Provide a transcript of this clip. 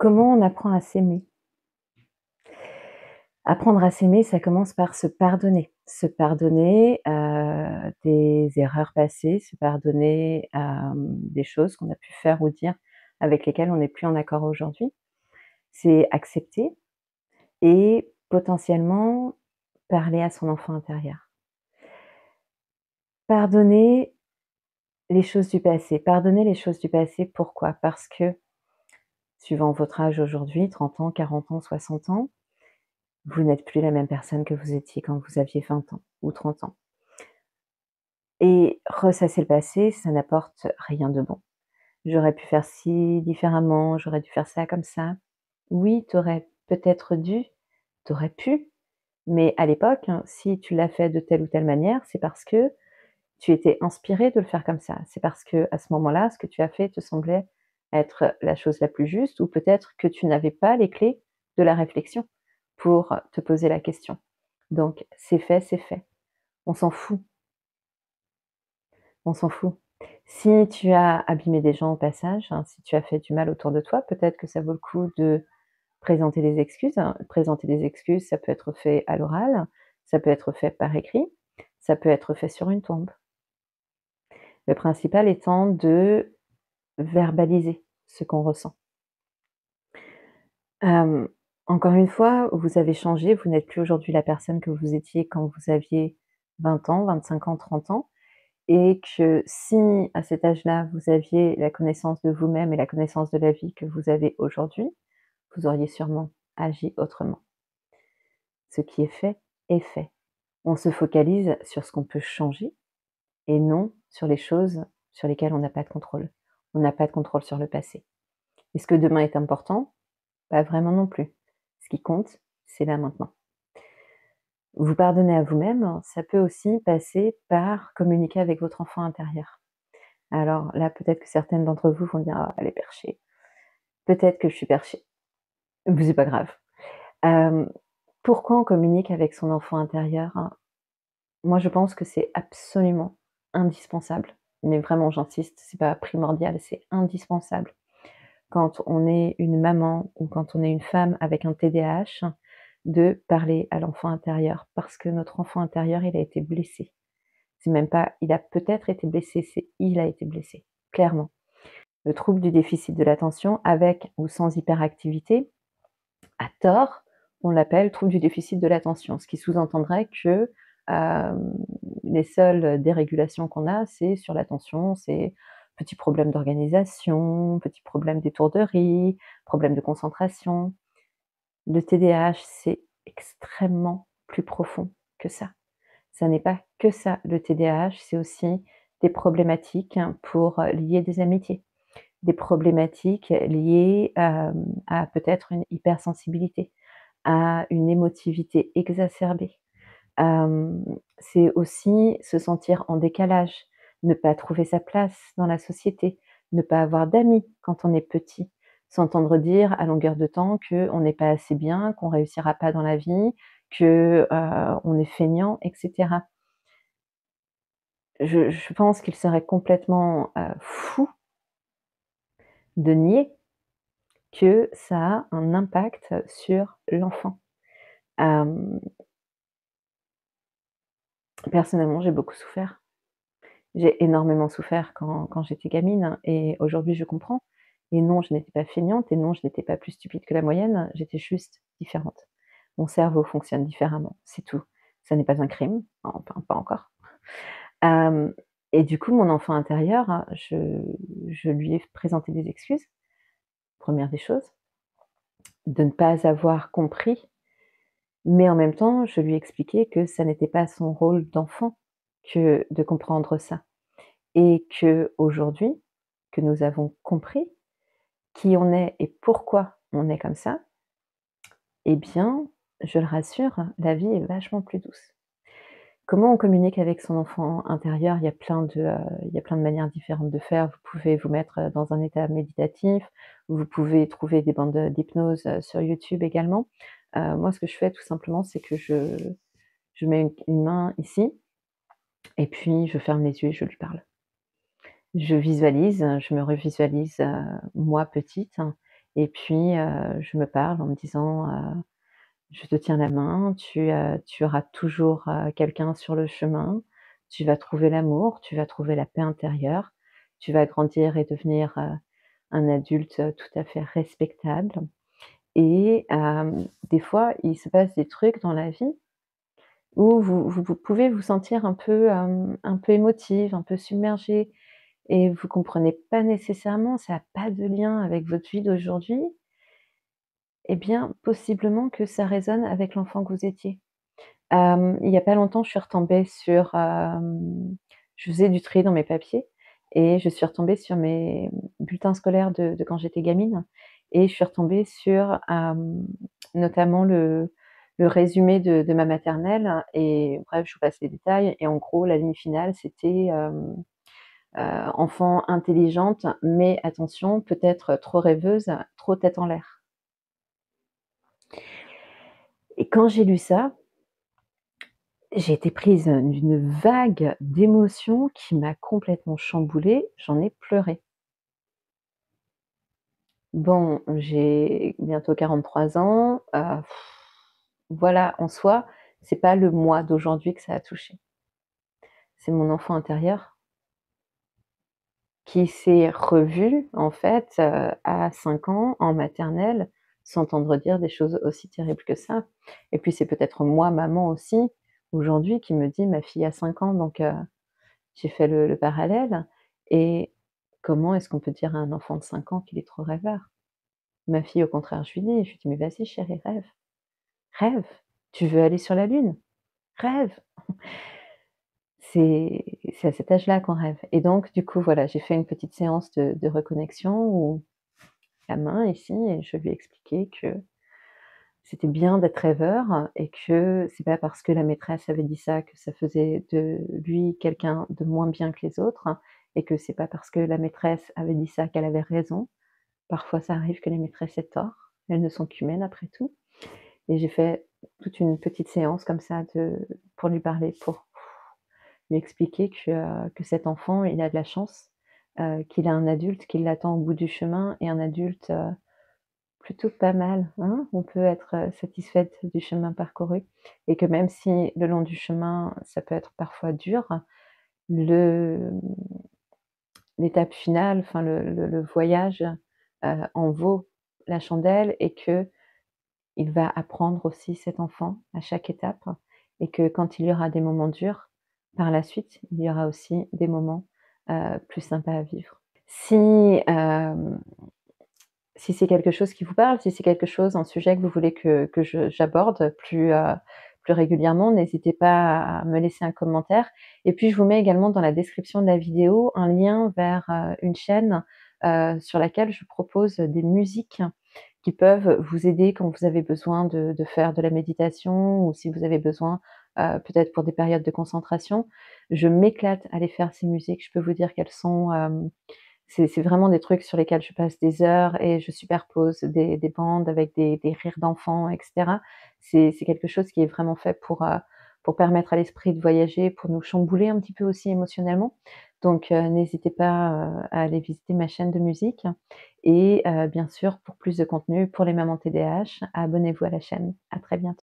Comment on apprend à s'aimer? Apprendre à s'aimer, ça commence par se pardonner. Se pardonner, des erreurs passées, se pardonner, des choses qu'on a pu faire ou dire avec lesquelles on n'est plus en accord aujourd'hui. C'est accepter et potentiellement parler à son enfant intérieur. Pardonner les choses du passé. Pardonner les choses du passé, pourquoi? Parce que, suivant votre âge aujourd'hui, 30 ans, 40 ans, 60 ans, vous n'êtes plus la même personne que vous étiez quand vous aviez 20 ans ou 30 ans. Et ressasser le passé, ça n'apporte rien de bon. J'aurais pu faire ci différemment, j'aurais dû faire ça comme ça. Oui, tu aurais peut-être dû, tu aurais pu, mais à l'époque, si tu l'as fait de telle ou telle manière, c'est parce que tu étais inspiré de le faire comme ça. C'est parce qu'à ce moment-là, ce que tu as fait te semblait être la chose la plus juste ou peut-être que tu n'avais pas les clés de la réflexion pour te poser la question. Donc c'est fait, c'est fait. On s'en fout, on s'en fout. Si tu as abîmé des gens au passage, si tu as fait du mal autour de toi, peut-être que ça vaut le coup de présenter des excuses. Présenter des excuses, ça peut être fait à l'oral, ça peut être fait par écrit, ça peut être fait sur une tombe. Le principal étant de verbaliser ce qu'on ressent. Hem, Encore une fois, vous avez changé, vous n'êtes plus aujourd'hui la personne que vous étiez quand vous aviez 20 ans, 25 ans, 30 ans et que si à cet âge-là, vous aviez la connaissance de vous-même et la connaissance de la vie que vous avez aujourd'hui, vous auriez sûrement agi autrement. Ce qui est fait est fait. On se focalise sur ce qu'on peut changer et non sur les choses sur lesquelles on n'a pas de contrôle. On n'a pas de contrôle sur le passé. Est-ce que demain est important? Pas vraiment non plus. Ce qui compte, c'est là maintenant. Vous pardonner à vous-même, ça peut aussi passer par communiquer avec votre enfant intérieur. Alors là, peut-être que certaines d'entre vous vont dire: «Ah, elle est perchée». Peut-être que je suis perchée, mais c'est pas grave. Hem, Pourquoi on communique avec son enfant intérieur? Moi, je pense que c'est absolument indispensable, mais vraiment j'insiste, c'est pas primordial, c'est indispensable. Quand on est une maman ou quand on est une femme avec un TDAH, de parler à l'enfant intérieur parce que notre enfant intérieur, il a été blessé. C'est même pas il a peut-être été blessé, c'est il a été blessé, clairement. Le trouble du déficit de l'attention avec ou sans hyperactivité, à tort, on l'appelle trouble du déficit de l'attention, ce qui sous-entendrait que, hem, les seules dérégulations qu'on a, c'est sur l'attention, c'est petits problèmes d'organisation, petits problèmes d'étourderie, problèmes de concentration. Le TDAH, c'est extrêmement plus profond que ça. Ça n'est pas que ça, le TDAH, c'est aussi des problématiques pour lier des amitiés, des problématiques liées, à peut-être une hypersensibilité, à une émotivité exacerbée. C'est aussi se sentir en décalage, ne pas trouver sa place dans la société, ne pas avoir d'amis quand on est petit, s'entendre dire à longueur de temps qu'on n'est pas assez bien, qu'on réussira pas dans la vie, que, on est feignant et cetera. Je pense qu'il serait complètement, fou de nier que ça a un impact sur l'enfant. Hem, Personnellement, j'ai beaucoup souffert. J'ai énormément souffert quand j'étais gamine et aujourd'hui je comprends et non, je n'étais pas feignante et non, je n'étais pas plus stupide que la moyenne, j'étais juste différente. Mon cerveau fonctionne différemment, c'est tout. Ça n'est pas un crime, enfin pas encore. Hem Et du coup, mon enfant intérieur, je lui ai présenté des excuses, première des choses, de ne pas avoir compris, mais en même temps, je lui ai expliqué que ça n'était pas son rôle d'enfant que de comprendre ça. Et qu'aujourd'hui, que nous avons compris qui on est et pourquoi on est comme ça, eh bien, je le rassure, la vie est vachement plus douce. Comment on communique avec son enfant intérieur? Il y a plein de manières différentes de faire. Vous pouvez vous mettre, dans un état méditatif, vous pouvez trouver des bandes, d'hypnose, sur YouTube également. Moi, ce que je fais tout simplement, c'est que je mets une main ici et puis je ferme les yeux et je lui parle. Je visualise, je me revisualise, moi petite, hein, et puis, je me parle en me disant, «Je te tiens la main, tu auras toujours, quelqu'un sur le chemin, tu vas trouver l'amour, tu vas trouver la paix intérieure, tu vas grandir et devenir, un adulte, tout à fait respectable» et des fois, il se passe des trucs dans la vie où vous pouvez vous sentir un peu émotive, un peu submergée et vous comprenez pas nécessairement, ça a pas de lien avec votre vie d'aujourd'hui, eh bien, possiblement que ça résonne avec l'enfant que vous étiez. Il y a pas longtemps, je suis retombée sur, je faisais du tri dans mes papiers et je suis retombée sur mes bulletins scolaires de quand j'étais gamine et je suis retombée sur, notamment le résumé de ma maternelle et bref, je vous passe les détails et en gros, la ligne finale, c'était, enfant intelligente, mais attention, peut-être trop rêveuse, trop tête en l'air. Et quand j'ai lu ça, j'ai été prise, d'une vague d'émotions qui m'a complètement chamboulée, j'en ai pleuré. Bon, j'ai bientôt 43 ans, voilà, en soi, c'est pas le moi d'aujourd'hui que ça a touché. C'est mon enfant intérieur qui s'est revu, en fait, à 5 ans, en maternelle, s'entendre dire des choses aussi terribles que ça. Et puis c'est peut-être moi, maman aussi, aujourd'hui, qui me dit: «Ma fille a 5 ans», donc j'ai fait le parallèle et comment est-ce qu'on peut dire à un enfant de 5 ans qu'il est trop rêveur? Ma fille, au contraire, je lui dis: «Mais vas-y chérie, rêve, rêve! Tu veux aller sur la lune? Rêve!» C'est à cet âge-là qu'on rêve et donc du coup, voilà, j'ai fait une petite séance de reconnexion où la main ici et je lui ai expliqué que c'était bien d'être rêveur et que c'est pas parce que la maîtresse avait dit ça que ça faisait de lui quelqu'un de moins bien que les autres et que c'est pas parce que la maîtresse avait dit ça qu'elle avait raison. Parfois, ça arrive que les maîtresses aient tort, elles ne sont qu'humaines après tout et j'ai fait toute une petite séance comme ça pour lui parler, pour lui expliquer que cet enfant, il a de la chance, qu'il a un adulte qui l'attend au bout du chemin et un adulte, plutôt pas mal, hein. On peut être, satisfaite du chemin parcouru et que même si le long du chemin, ça peut être parfois dur, le l'étape finale, enfin le voyage, en vaut la chandelle et qu'il va apprendre aussi cet enfant à chaque étape et que quand il y aura des moments durs, par la suite, il y aura aussi des moments, plus sympas à vivre. Si c'est quelque chose qui vous parle, si c'est quelque chose, un sujet que vous voulez que j'aborde plus régulièrement, n'hésitez pas à me laisser un commentaire et puis je vous mets également dans la description de la vidéo un lien vers, une chaîne, sur laquelle je propose des musiques qui peuvent vous aider quand vous avez besoin de faire de la méditation ou si vous avez besoin, peut-être pour des périodes de concentration. Je m'éclate à aller faire ces musiques. Je peux vous dire qu'elles sont, c'est vraiment des trucs sur lesquels je passe des heures et je superpose des bandes avec des rires d'enfants et cetera. C'est quelque chose qui est vraiment fait pour permettre à l'esprit de voyager, pour nous chambouler un petit peu aussi émotionnellement. Donc n'hésitez pas, à aller visiter ma chaîne de musique et bien sûr pour plus de contenu pour les mamans TDAH, abonnez-vous à la chaîne. À très bientôt.